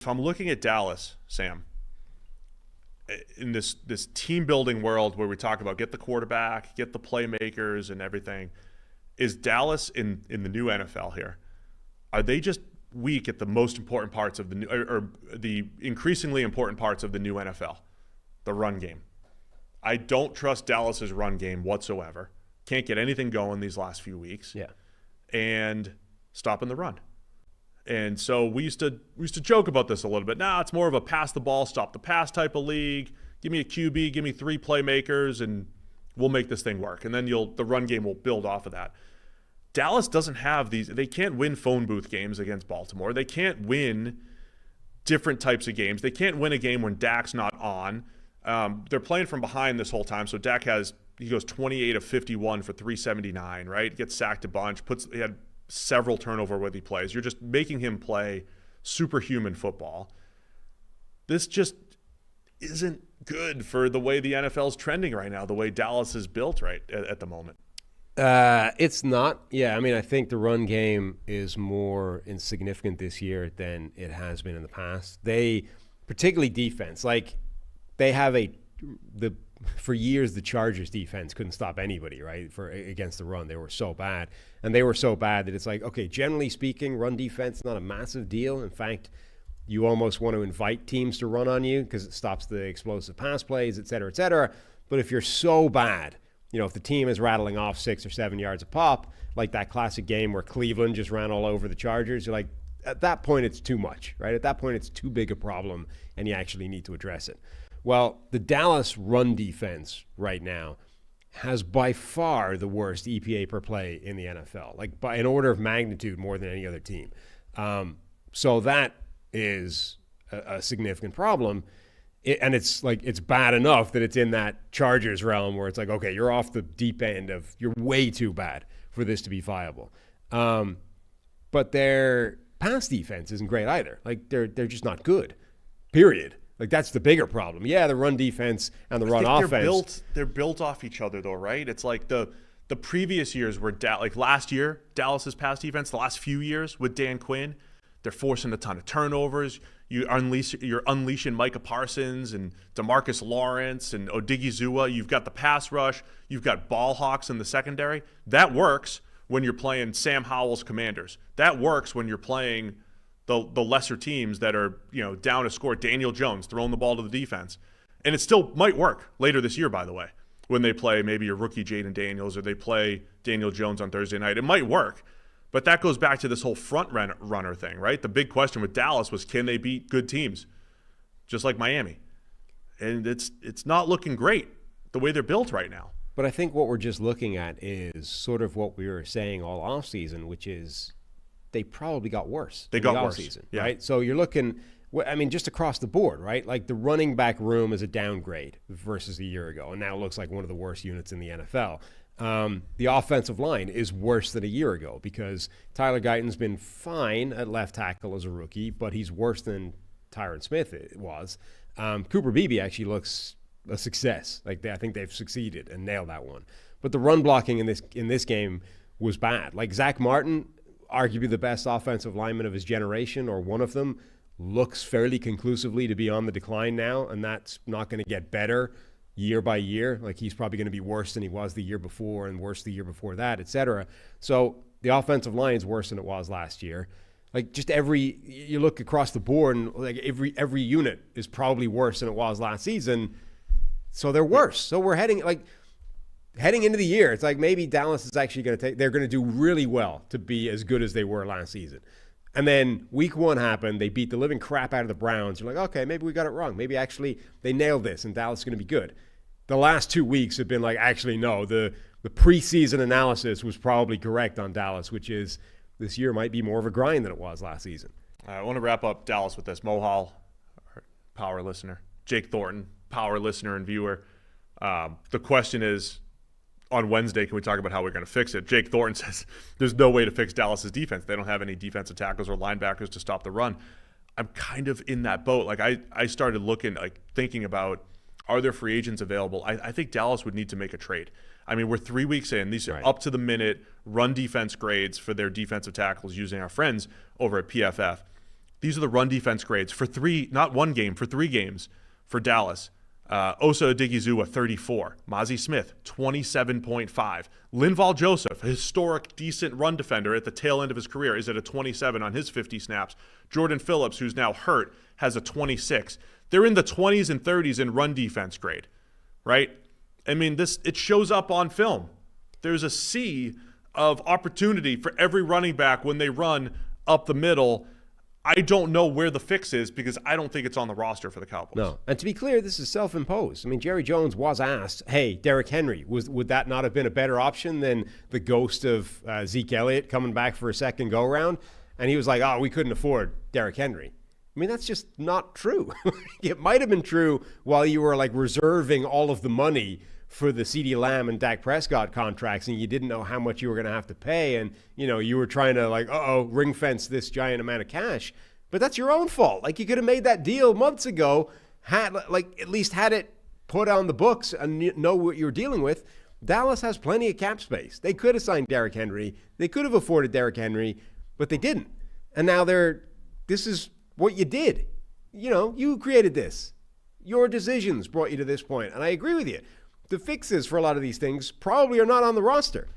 if I'm looking at Dallas, Sam, in this team building world where we talk about get the quarterback, get the playmakers and everything, is Dallas in the new NFL here? Are they just weak at the most important parts of the new, or the increasingly important parts of the new NFL? The run game. I don't trust Dallas's run game whatsoever. Can't get anything going these last few weeks. Yeah. And stopping the run. And so we used to joke about this a little bit. Nah, it's more of a pass the ball, stop the pass type of league. Give me a QB, give me 3 playmakers, and we'll make this thing work. And then the run game will build off of that. Dallas doesn't have these. They can't win phone booth games against Baltimore. They can't win different types of games. They can't win a game when Dak's not on. They're playing from behind this whole time. So Dak he goes 28 of 51 for 379, right? Gets sacked a bunch. He had several turnover-worthy plays. You're just making him play superhuman football. This just isn't good for the way the NFL's trending right now, the way Dallas is built right at the moment. It's not. Yeah, I mean, I think the run game is more insignificant this year than it has been in the past. They, particularly defense, like they have for years the Chargers defense couldn't stop anybody, right? Against the run, they were so bad, and they were so bad that it's like, okay, generally speaking, run defense is not a massive deal. In fact, you almost want to invite teams to run on you because it stops the explosive pass plays, et cetera, et cetera. But if you're so bad, if the team is rattling off 6 or 7 yards a pop, like that classic game where Cleveland just ran all over the Chargers, you're like, at that point, it's too much, right? At that point, it's too big a problem, and you actually need to address it. Well, the Dallas run defense right now has by far the worst EPA per play in the NFL, like by an order of magnitude more than any other team. So that is a significant problem. And it's bad enough that it's in that Chargers realm where it's like, okay, you're off the deep end you're way too bad for this to be viable. But their pass defense isn't great either. Like they're just not good, period. Like that's the bigger problem. Yeah, the run defense and the run offense. They're built off each other though, right? It's like the previous years were like last year, Dallas's pass defense, the last few years with Dan Quinn, they're forcing a ton of turnovers. You're unleashing Micah Parsons and DeMarcus Lawrence and Odigizua. You've got the pass rush. You've got ball hawks in the secondary. That works when you're playing Sam Howell's Commanders. That works when you're playing the lesser teams that are down to score. Daniel Jones throwing the ball to the defense. And it still might work later this year, by the way, when they play maybe a rookie Jaden Daniels or they play Daniel Jones on Thursday night. It might work. But that goes back to this whole front runner thing, right? The big question with Dallas was, can they beat good teams, just like Miami? And it's not looking great the way they're built right now. But I think what we're just looking at is sort of what we were saying all offseason, which is they probably got worse. They got worse, offseason, yeah. Right? So you're looking, just across the board, right? Like the running back room is a downgrade versus a year ago, and now it looks like one of the worst units in the NFL. The offensive line is worse than a year ago because Tyler Guyton's been fine at left tackle as a rookie, but he's worse than Tyron Smith was. Cooper Beebe actually looks a success. I think they've succeeded and nailed that one. But the run blocking in this game was bad. Like Zach Martin, arguably the best offensive lineman of his generation, or one of them, looks fairly conclusively to be on the decline now, and that's not going to get better year by year. Like he's probably going to be worse than he was the year before and worse the year before that, et cetera. So the offensive line is worse than it was last year. Like just you look across the board and like every unit is probably worse than it was last season. So they're worse. So we're heading into the year. It's like maybe Dallas is actually they're going to do really well to be as good as they were last season. And then week 1 happened. They beat the living crap out of the Browns. You're like, okay, maybe we got it wrong. Maybe actually they nailed this and Dallas is going to be good. The last 2 weeks have been like, actually, no, the preseason analysis was probably correct on Dallas, which is this year might be more of a grind than it was last season. I want to wrap up Dallas with this. Mohal, power listener. Jake Thornton, power listener and viewer. The question is, on Wednesday, can we talk about how we're going to fix it? Jake Thornton says there's no way to fix Dallas's defense. They don't have any defensive tackles or linebackers to stop the run. I'm kind of in that boat. Like I started thinking about, are there free agents available? I think Dallas would need to make a trade. I mean, we're 3 weeks in. These are up to the minute run defense grades for their defensive tackles using our friends over at PFF. These are the run defense grades for not one game, for 3 games for Dallas. Osa Odigizua, 34. Mozzie Smith, 27.5. Linval Joseph, a historic, decent run defender at the tail end of his career, is at a 27 on his 50 snaps. Jordan Phillips, who's now hurt, has a 26. They're in the 20s and 30s in run defense grade, right? I mean, it shows up on film. There's a sea of opportunity for every running back when they run up the middle. I don't know where the fix is because I don't think it's on the roster for the Cowboys. No. And to be clear, this is self-imposed. I mean, Jerry Jones was asked, hey, Derrick Henry, would that not have been a better option than the ghost of Zeke Elliott coming back for a second go-around? And he was like, oh, we couldn't afford Derrick Henry. I mean, that's just not true. It might have been true while you were like reserving all of the money for the CeeDee Lamb and Dak Prescott contracts and you didn't know how much you were going to have to pay and, you were trying to like, ring fence this giant amount of cash. But that's your own fault. Like you could have made that deal months ago, at least had it put on the books and know what you're dealing with. Dallas has plenty of cap space. They could have signed Derrick Henry. They could have afforded Derrick Henry, but they didn't. And now this is what you did. You created this. Your decisions brought you to this point. And I agree with you. The fixes for a lot of these things probably are not on the roster.